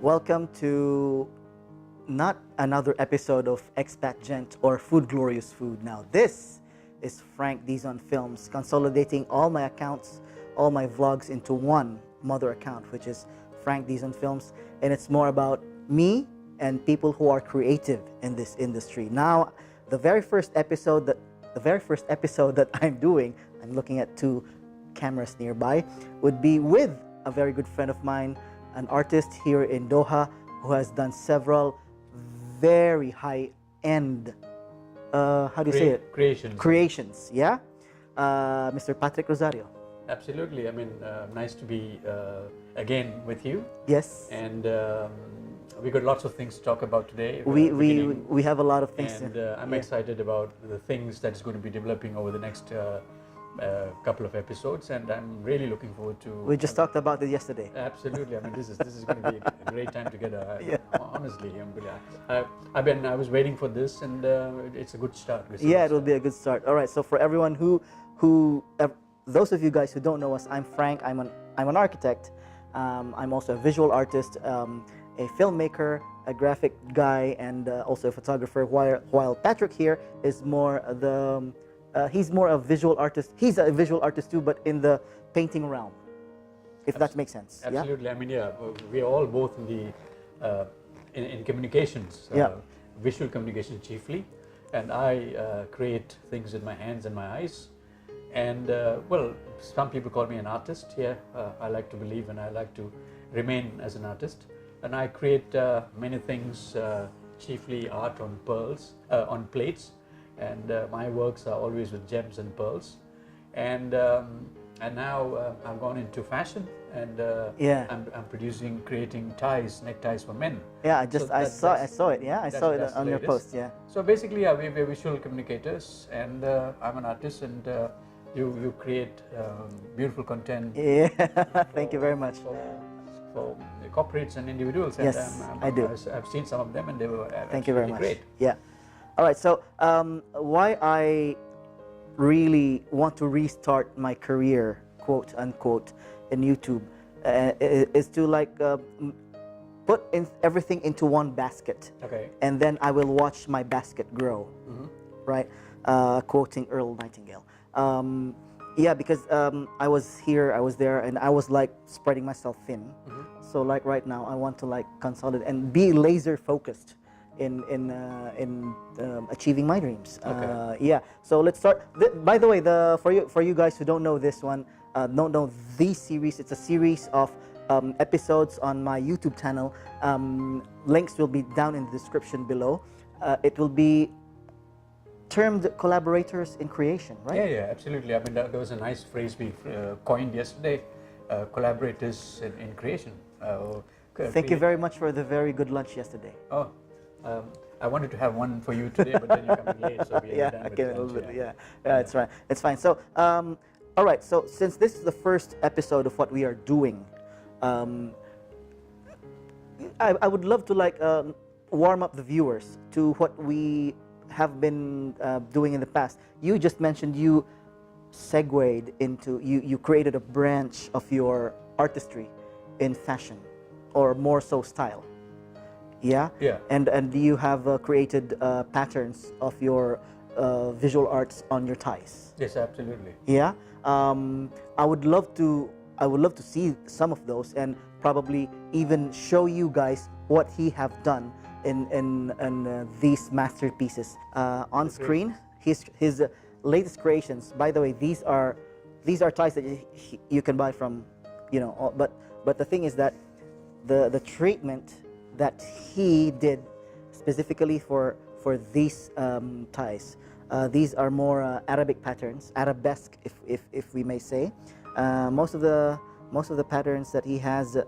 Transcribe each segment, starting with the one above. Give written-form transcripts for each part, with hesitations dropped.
Welcome to not another episode of Expat Gent or Food Glorious Food. Now this is Frank Dizon Films, consolidating all my accounts, all my vlogs into one mother account, which is Frank Dizon Films, and it's more about me and people who are creative in this industry. Now, the very first episode that I'm doing, I'm looking at two cameras nearby, would be with a very good friend of mine, an artist here in Doha who has done several very high-end, how do you say it? Creations, yeah? Mr. Patric Rosario. Absolutely. I mean, nice to be again with you. Yes. And we got lots of things to talk about today. We have a lot of things. And I'm excited about the things that's going to be developing over the next couple of episodes, and I'm really looking forward to. We just talked about it yesterday. Absolutely. I mean, this is going to be a great time together. Yeah. Honestly, I was waiting for this, and it's a good start. Yeah, it will be a good start. All right. So for everyone those of you guys who don't know us, I'm Frank. I'm an architect. I'm also a visual artist, a filmmaker, a graphic guy, and also a photographer. While Patrick here is more he's more a visual artist. He's a visual artist too, but in the painting realm, if that makes sense. Absolutely. Yeah? I mean, yeah, we are all both in the in communications, visual communication chiefly, and I create things with my hands and my eyes. And well, some people call me an artist. Yeah, I like to believe, and I like to remain as an artist. And I create many things, chiefly art on pearls, on plates. And my works are always with gems and pearls. And now I've gone into fashion, and I'm creating ties, neckties for men. Yeah, I saw it. Yeah, I saw it on your post. Yeah. So basically, we're visual communicators, and I'm an artist, and you create beautiful content. Yeah, thank you very much. For corporates and individuals. Yes, and, I do. I've seen some of them, and they were thank you very much. Great. Yeah. All right. So why I really want to restart my career, quote unquote, in YouTube, is to put everything into one basket. Okay. And then I will watch my basket grow. Mm-hmm. Right. Quoting Earl Nightingale. Yeah, because I was there, and I was like spreading myself thin. Mm-hmm. So like right now, I want to like consolidate and be laser focused in achieving my dreams. Okay. Yeah. So let's start. By the way, for you guys who don't know this one, don't know this series. It's a series of episodes on my YouTube channel. Links will be down in the description below. It will be termed Collaborators in Creation, right? Yeah, absolutely. I mean, there was a nice phrase we coined yesterday, Collaborators in Creation. Thank you very much for the very good lunch yesterday. Oh, I wanted to have one for you today, but then you come in late, so we done with a little bit. Yeah, it's right. It's fine. So, all right. So, since this is the first episode of what we are doing, I would love to warm up the viewers to what we have been doing in the past. You just mentioned you segued into you created a branch of your artistry in fashion, or more so style. Yeah. And you have created patterns of your visual arts on your ties. Yes, absolutely. Yeah. I would love to see some of those, and probably even show you guys what he have done in these masterpieces on screen. His latest creations. By the way, these are ties that you can buy from, but the thing is that the treatment that he did specifically for these ties. These are more Arabic patterns, Arabesque, if we may say. Most of the patterns that he has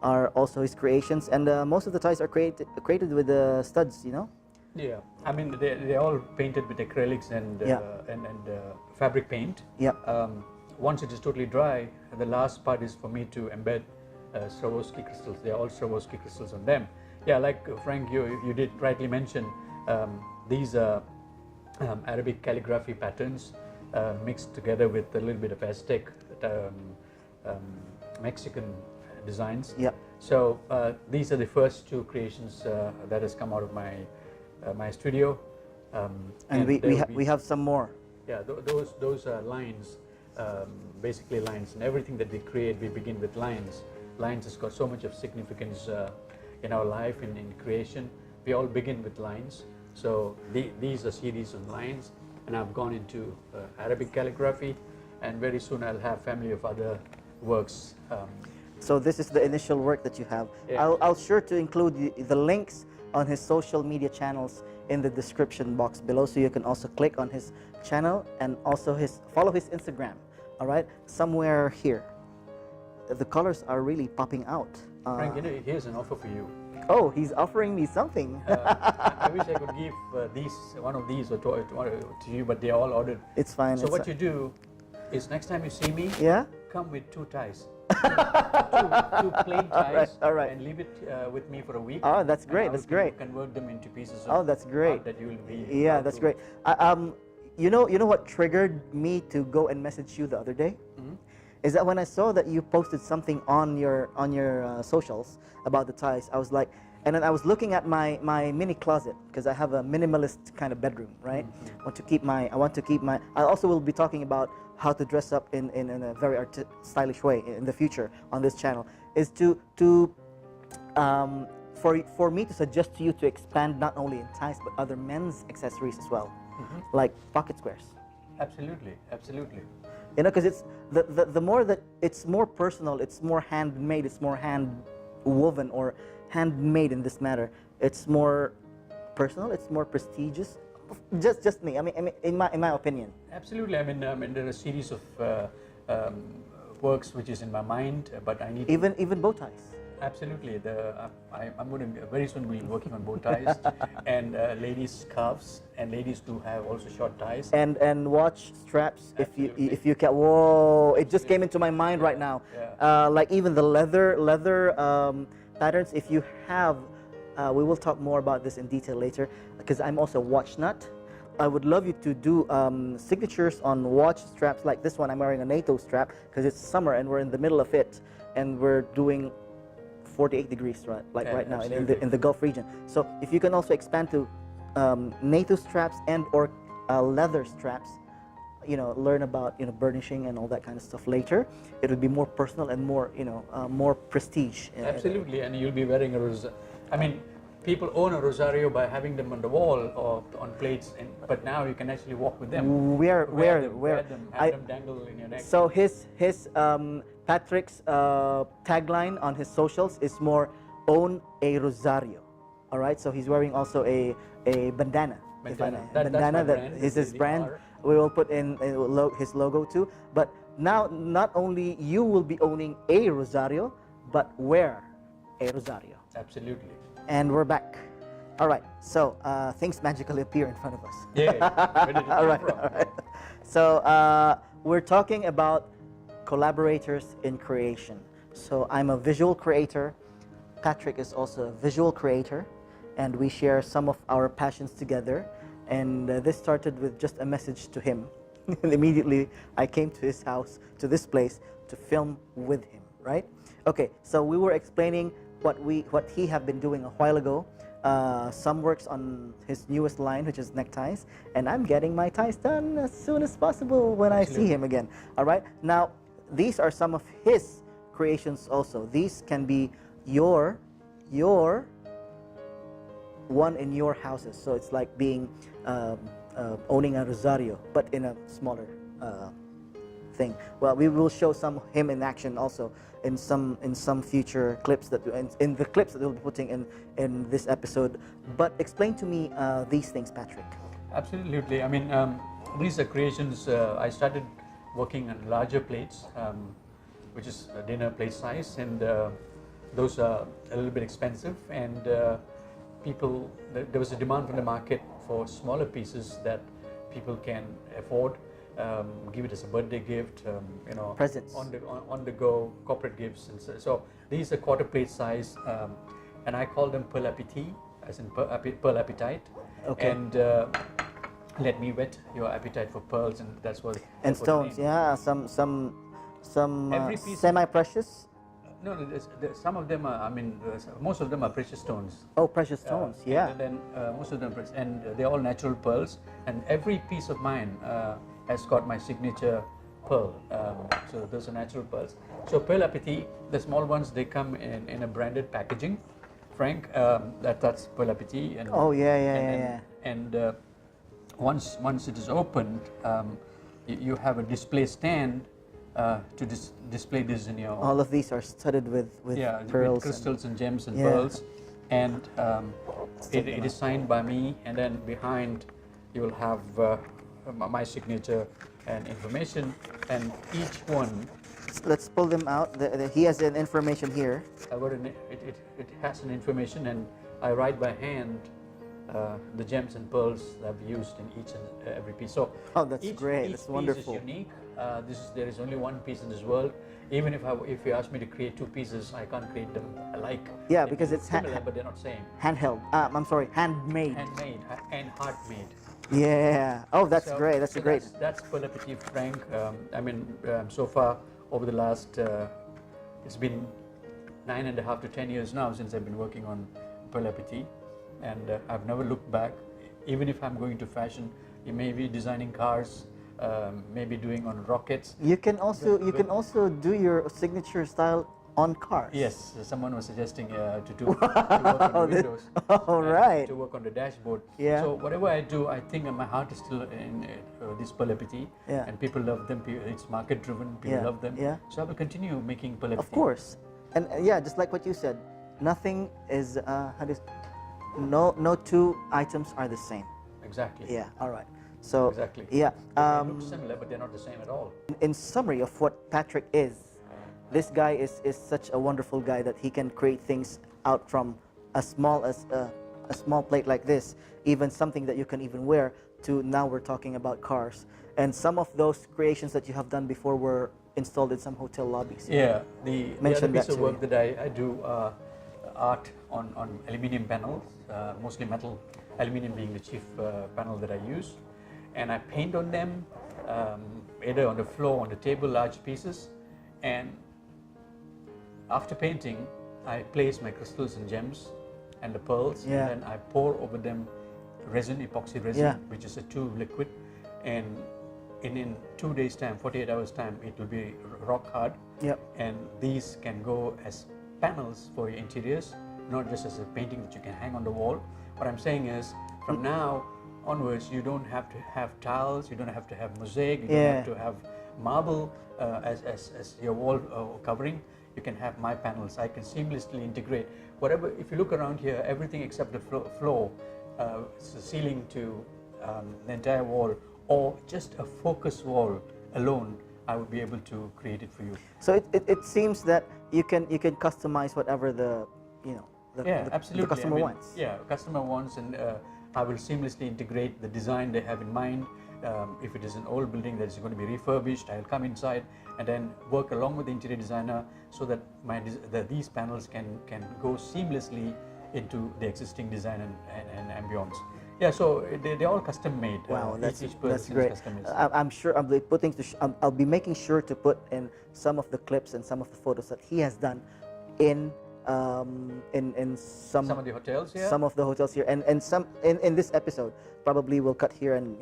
are also his creations, and most of the ties are created with studs. Yeah, I mean they're all painted with acrylics and fabric paint. Yeah. Once it is totally dry, the last part is for me to embed Swarovski crystals. They are all Swarovski crystals on them. Yeah, like Frank, you did rightly mention, these are Arabic calligraphy patterns mixed together with a little bit of Aztec, Mexican designs. Yeah. So these are the first two creations that has come out of my studio. And we have some more. Yeah, those are lines, basically lines, and everything that we create, we begin with lines. Lines has got so much of significance in our life, in creation. We all begin with lines. So these are series of lines, and I've gone into Arabic calligraphy, and very soon I'll have family of other works. So this is the initial work that you have. Yeah. I'll sure to include the links on his social media channels in the description box below, so you can also click on his channel and also follow his Instagram. All right, somewhere here. The colors are really popping out. Frank, here's an offer for you. Oh, he's offering me something. I wish I could give one of these or to you, but they're all ordered. It's fine. So what you do is next time you see me, come with 2 ties. two plain ties, all right. and leave it with me for a week. Oh, that's great. That's great. Convert them into pieces of that's great. art that you will be. Yeah, that's great. You know what triggered me to go and message you the other day? Mm-hmm. Is that when I saw that you posted something on your socials about the ties, I was like, and then I was looking at my mini closet, because I have a minimalist kind of bedroom, right? Mm-hmm. I want to keep my. I also will be talking about how to dress up in a very stylish way in the future on this channel. Is for me to suggest to you to expand not only in ties but other men's accessories as well, like pocket squares. Absolutely, absolutely. You know, because it's the more that it's more personal, it's more handmade, it's more hand woven or handmade in this matter. It's more personal, it's more prestigious. Just me. I mean, in my opinion. Absolutely. I mean, there are a series of works which is in my mind, but I need even bow ties. Absolutely. I'm going to very soon be working on bow ties and ladies' scarves, and ladies do have also short ties and watch straps. Absolutely. If you can. Whoa! It just came into my mind right now. Yeah. Like even the leather patterns. If you have, we will talk more about this in detail later, because I'm also a watch nut. I would love you to do signatures on watch straps like this one. I'm wearing a NATO strap because it's summer and we're in the middle of it, and we're doing 48 degrees right now in the Gulf region. So if you can also expand to NATO straps and or leather straps, learn about burnishing and all that kind of stuff later. It would be more personal and more more prestige. Absolutely, and you'll be wearing people own a rosario by having them on the wall or on plates, but now you can actually walk with them. Wear them, have them dangle in your neck. So his Patric's tagline on his socials is more "own a rosario." All right, so he's wearing also a bandana. Bandana. That is his brand. We will put in his logo too. But now, not only you will be owning a rosario, but wear a rosario. Absolutely. And we're back. All right, so things magically appear in front of us. Yeah. Where did it come from? All right. So we're talking about collaborators in creation. So I'm a visual creator. Patric is also a visual creator, and we share some of our passions together. And this started with just a message to him. And immediately I came to his house, to this place, to film with him, right? Okay, so we were explaining what he have been doing a while ago. Some works on his newest line, which is neckties, and I'm getting my ties done as soon as possible when I see him again. All right, now these are some of his creations also. These can be your one in your houses, so it's like being owning a rosario but in a smaller thing. Well, we will show him in action also in some future clips in the clips that we'll be putting in this episode. But explain to me these things, Patric. Absolutely. I mean, these are creations. I started working on larger plates, which is dinner plate size, and those are a little bit expensive. And there was a demand from the market for smaller pieces that people can afford. Give it as a birthday gift, presents on the go, corporate gifts, and so these are quarter plate size, and I call them pearl appétit, as in pearl appetite. Okay. And let me whet your appetite for pearls, and that's what. And stones, yeah, some semi-precious. No, some of them are. I mean, most of them are precious stones. Oh, precious stones. Yeah. And then most of them, and they're all natural pearls. And every piece of mine has got my signature pearl. So those are natural pearls. So Pearl Appetit, the small ones, they come in a branded packaging. Frank, that's Pearl Appetit. And, Oh yeah. And once it is opened, you have a display stand to display this in your. All of these are studded with pearls, with crystals and gems and Yeah. pearls, and it is signed by me. And then behind, you will have my signature and information, and each one. Let's pull them out. He has an information here. It has an information, and I write by hand the gems and pearls that I've used in each and every piece. So Oh, that's each, great. Each That's piece wonderful. is unique. There is only one piece in this world. Even if you ask me to create two pieces, I can't create them alike. Yeah, They because may it's look similar, but they're not same. handheld. I'm sorry, handmade. Handmade and heart made. Yeah. Oh, that's So- great. That's so a great. That's Pearl Appetit, Frank. I mean, so far over the last, it's been 9.5 to 10 years now since I've been working on Pearl Appetit, and I've never looked back. Even if I'm going to fashion, you may be designing cars, maybe doing on rockets. You can also do your signature style on cars. Yes, someone was suggesting to work on the windows. All and right. To work on the dashboard. Yeah. So whatever I do, I think my heart is still in this Pearl Appetit. Yeah. And people love them. It's market driven. People Yeah, love them. yeah. So I will continue making Pearl Appetit. Of course. And yeah, just like what you said, nothing is no two items are the same. Exactly. Yeah. All right. So Exactly. yeah. They look similar, but they're not the same at all. In summary of what Patric is, this guy is such a wonderful guy that he can create things out from as small as a small plate like this, even something that you can even wear, to now we're talking about cars. And some of those creations that you have done before were installed in some hotel lobbies. Yeah. The other Mention piece that of to work me. that I do art on aluminium panels, mostly metal, aluminium being the chief panel that I use. And I paint on them, either on the floor, on the table, large pieces. And after painting, I place my crystals and gems and the pearls, Yeah. and then I pour over them resin, epoxy resin, Yeah. which is a tube liquid. And in 2 days' time, 48 hours' time, it will be rock hard. Yep. And these can go as panels for your interiors, not just as a painting that you can hang on the wall. What I'm saying is, from now onwards, you don't have to have tiles, you don't have to have mosaic, you Yeah. don't have to have marble as your wall covering. You can have my panels. I can seamlessly integrate whatever. If you look around here, everything except the floor, the ceiling to the entire wall, or just a focus wall alone, I would be able to create it for you. So it seems that you can customize whatever the Absolutely. the customer I mean, wants. Yeah, customer wants, and I will seamlessly integrate the design they have in mind. If it is an old building that is going to be refurbished, I'll come inside and then work along with the interior designer so that these panels can go seamlessly into the existing design and ambience. Yeah, so they're all custom made. Wow, that's each person that's is great. customized. I'm sure I'll be making sure to put in some of the clips and some of the photos that he has done in some Some of the hotels here. some of the hotels here, and some in this episode probably we'll cut here, and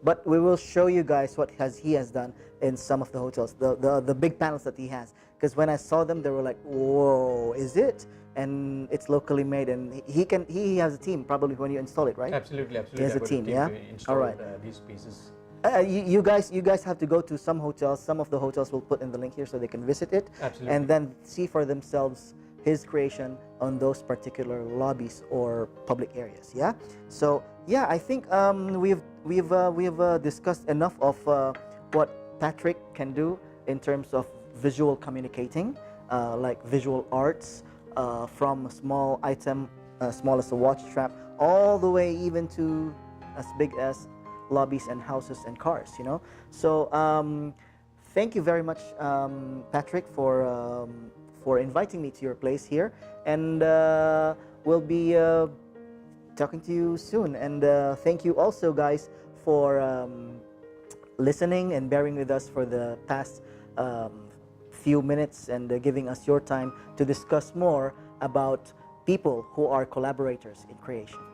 but we will show you guys what he has done in some of the hotels, the big panels that he has, because when I saw them they were like, whoa, is it? And it's locally made, and he has a team probably when you install it, right? Absolutely. He has I've a got team, yeah? to install All right. These pieces. You guys have to go to some hotels. Some of the hotels will put in the link here so they can visit it, Absolutely. and then see for themselves his creation on those particular lobbies or public areas. Yeah. So yeah, I think we've discussed enough of what Patric can do in terms of visual communicating, like visual arts, from a small item, small as a watch strap, all the way even to as big as lobbies and houses and cars. So thank you very much, Patric, for inviting me to your place here, and we'll be talking to you soon. And thank you also, guys, for listening and bearing with us for the past few minutes and giving us your time to discuss more about people who are collaborators in creation.